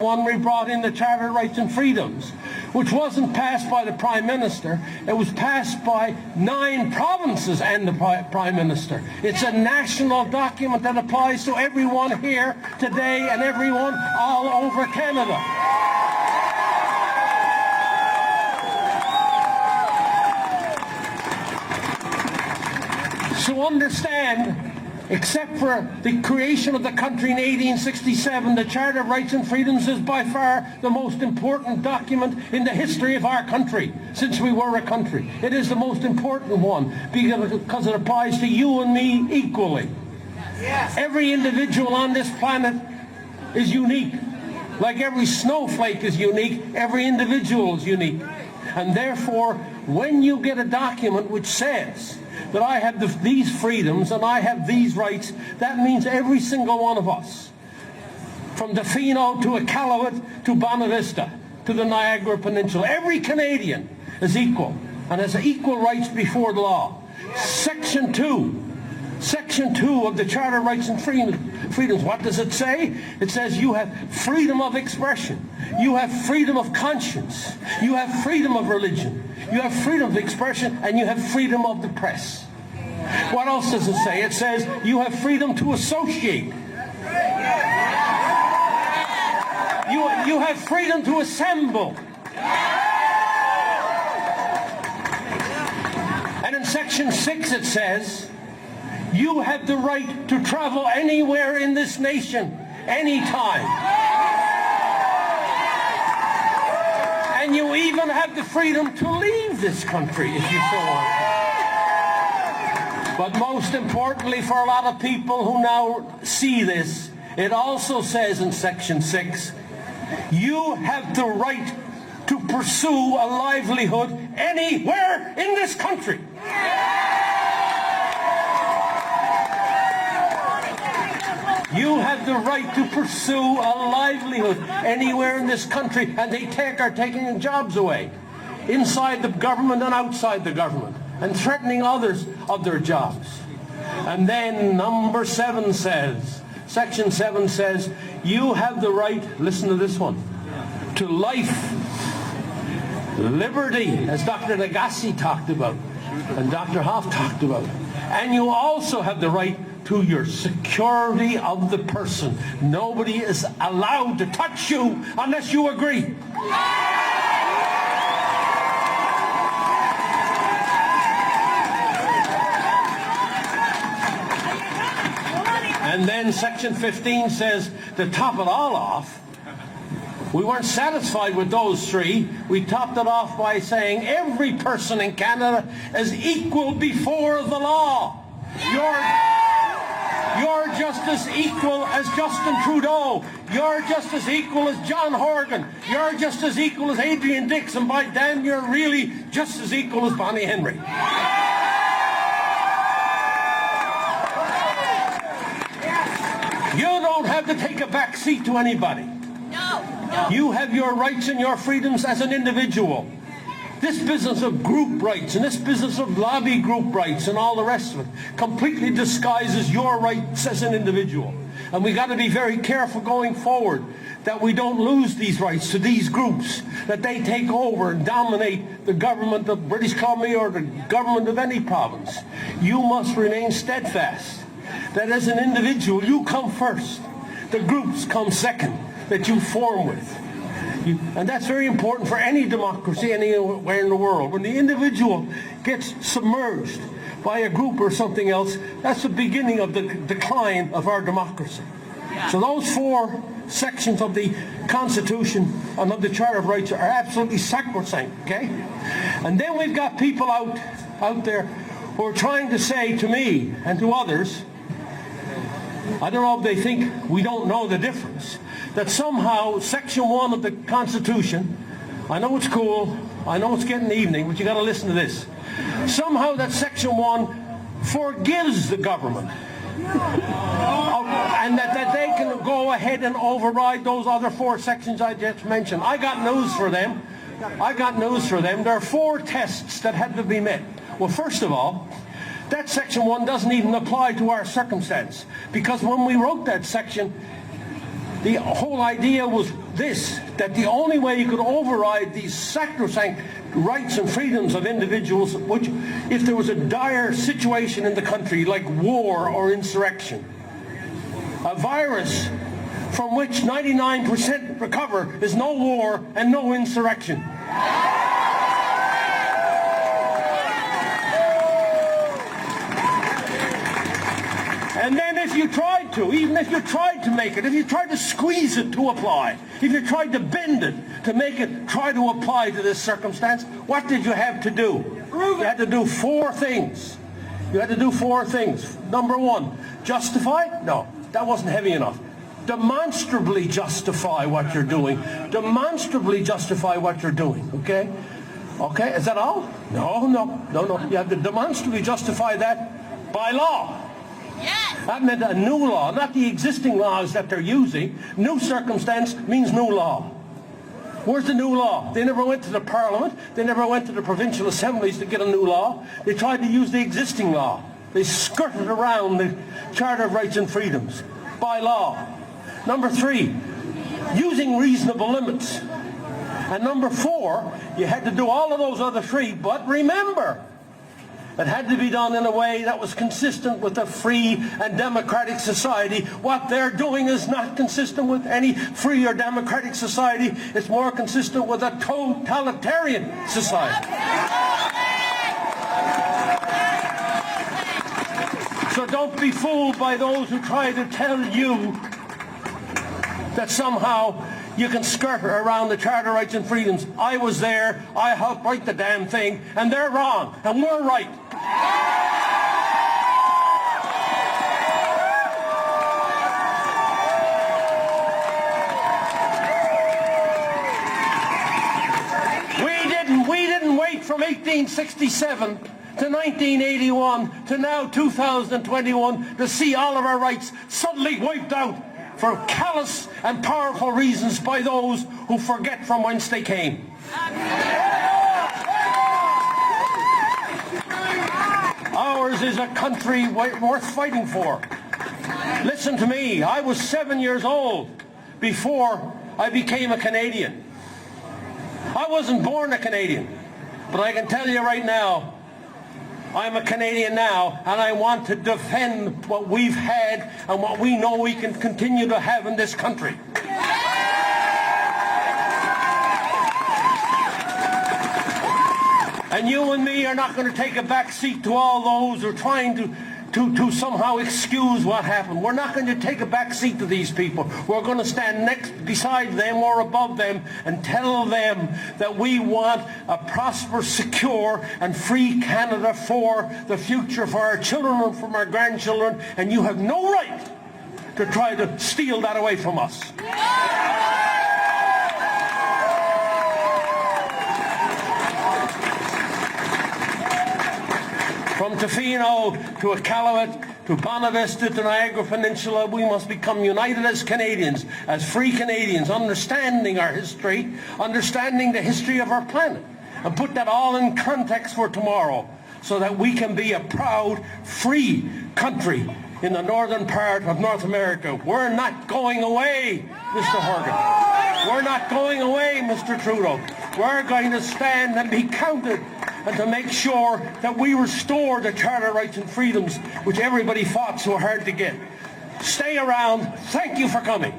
One, we brought in the Charter of Rights and Freedoms, which wasn't passed by the Prime Minister. It was passed by 9 provinces and the Prime Minister. It's a national document that applies to everyone here today and everyone all over Canada. So understand, except for the creation of the country in 1867, the Charter of Rights and Freedoms is by far the most important document in the history of our country, since we were a country. It is the most important one because it applies to you and me equally. Yes. Every individual on this planet is unique. Like every snowflake is unique, every individual is unique. And therefore, when you get a document which says that I have these freedoms and I have these rights, that means every single one of us, from the Fino to Iqaluit to Bonavista to the Niagara Peninsula, every Canadian is equal and has equal rights before the law. Section 2 of the Charter of Rights and Freedoms, what does it say? It says you have freedom of expression, you have freedom of conscience, you have freedom of religion, you have freedom of expression, and you have freedom of the press. What else does it say? It says you have freedom to associate. You have freedom to assemble. And in Section 6 it says you have the right to travel anywhere in this nation, anytime. And you even have the freedom to leave this country if you so want to. But most importantly for a lot of people who now see this, it also says in Section 6, you have the right to pursue a livelihood anywhere in this country. You have the right to pursue a livelihood anywhere in this country, and they are taking jobs away, inside the government and outside the government, and threatening others of their jobs. And then number 7 says, Section 7 says, you have the right, listen to this one, to life, liberty, as Dr. Nagassi talked about, and Dr. Hoff talked about. And you also have the right to your security of the person. Nobody is allowed to touch you unless you agree. And then Section 15 says, to top it all off, we weren't satisfied with those 3. We topped it off by saying every person in Canada is equal before the law. You're just as equal as Justin Trudeau. You're just as equal as John Horgan. You're just as equal as Adrian Dix. And by damn, you're really just as equal as Bonnie Henry. You don't have to take a back seat to anybody. No. You have your rights and your freedoms as an individual. This business of group rights and this business of lobby group rights and all the rest of it completely disguises your rights as an individual. And we've got to be very careful going forward that we don't lose these rights to these groups, that they take over and dominate the government of British Columbia or the government of any province. You must remain steadfast that as an individual you come first. The groups come second that you form with. And that's very important for any democracy anywhere in the world. When the individual gets submerged by a group or something else, that's the beginning of the decline of our democracy. So those 4 sections of the Constitution and of the Charter of Rights are absolutely sacrosanct, okay? And then we've got people out there who are trying to say to me and to others, I don't know if they think we don't know the difference, that somehow Section 1 of the Constitution, I know it's cool, I know it's getting evening, but you got to listen to this. Somehow that Section 1 forgives the government. And that they can go ahead and override those other 4 sections I just mentioned. I got news for them. There are 4 tests that had to be met. Well, first of all, that Section 1 doesn't even apply to our circumstance, because when we wrote that section, The whole idea was this, that the only way you could override these sacrosanct rights and freedoms of individuals, which, if there was a dire situation in the country like war or insurrection, a virus from which 99% recover, is no war and no insurrection. And then if you tried to, even if you tried to make it, if you tried to squeeze it to apply, if you tried to bend it to make it try to apply to this circumstance, what did you have to do? You had to do 4 things. You had to do 4 things. Number 1, justify? No, that wasn't heavy enough. Demonstrably justify what you're doing. Demonstrably justify what you're doing, okay? Okay, is that all? No. You have to demonstrably justify that by law. Yes. That meant a new law, not the existing laws that they're using. New circumstance means new law. Where's the new law? They never went to the Parliament. They never went to the provincial assemblies to get a new law. They tried to use the existing law. They skirted around the Charter of Rights and Freedoms by law. Number 3, using reasonable limits. And number 4, you had to do all of those other 3, but remember, it had to be done in a way that was consistent with a free and democratic society. What they're doing is not consistent with any free or democratic society. It's more consistent with a totalitarian society. So don't be fooled by those who try to tell you that somehow you can skirt around the Charter of Rights and Freedoms. I was there, I helped write the damn thing, and they're wrong, and we're right. We didn't wait from 1867 to 1981 to now 2021 to see all of our rights suddenly wiped out for callous and powerful reasons by those who forget from whence they came. Ours is a country worth fighting for. Listen to me, I was 7 years old before I became a Canadian. I wasn't born a Canadian, but I can tell you right now, I'm a Canadian now, and I want to defend what we've had and what we know we can continue to have in this country. And you and me are not going to take a back seat to all those who are trying to somehow excuse what happened. We're not going to take a back seat to these people. We're going to stand beside them or above them and tell them that we want a prosperous, secure and free Canada for the future, for our children and from our grandchildren, and you have no right to try to steal that away from us. From Tofino to Iqaluit to Bonavista to Niagara Peninsula, we must become united as Canadians, as free Canadians, understanding our history, understanding the history of our planet, and put that all in context for tomorrow so that we can be a proud, free country in the northern part of North America. We're not going away, Mr. Horgan. We're not going away, Mr. Trudeau. We're going to stand and be counted and to make sure that we restore the Charter of Rights and Freedoms which everybody fought so hard to get. Stay around. Thank you for coming.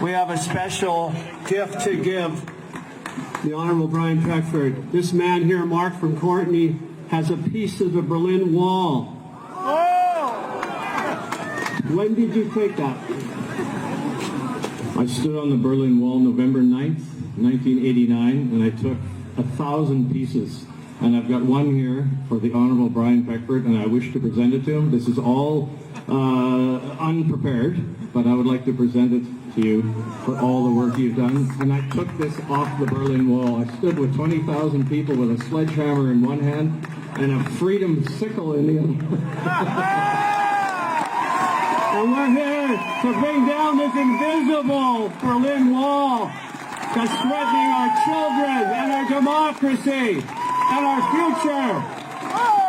We have a special gift to give the Honourable Brian Peckford. This man here, Mark from Courtney, has a piece of the Berlin Wall. Oh! When did you take that? I stood on the Berlin Wall November 9th, 1989, and I took 1,000 pieces. And I've got one here for the Honourable Brian Peckford, and I wish to present it to him. This is all unprepared, but I would like to present it to you for all the work you've done. And I took this off the Berlin Wall. I stood with 20,000 people with a sledgehammer in one hand and a freedom sickle in the other. And we're here to bring down this invisible Berlin Wall that's threatening our children and our democracy and our future.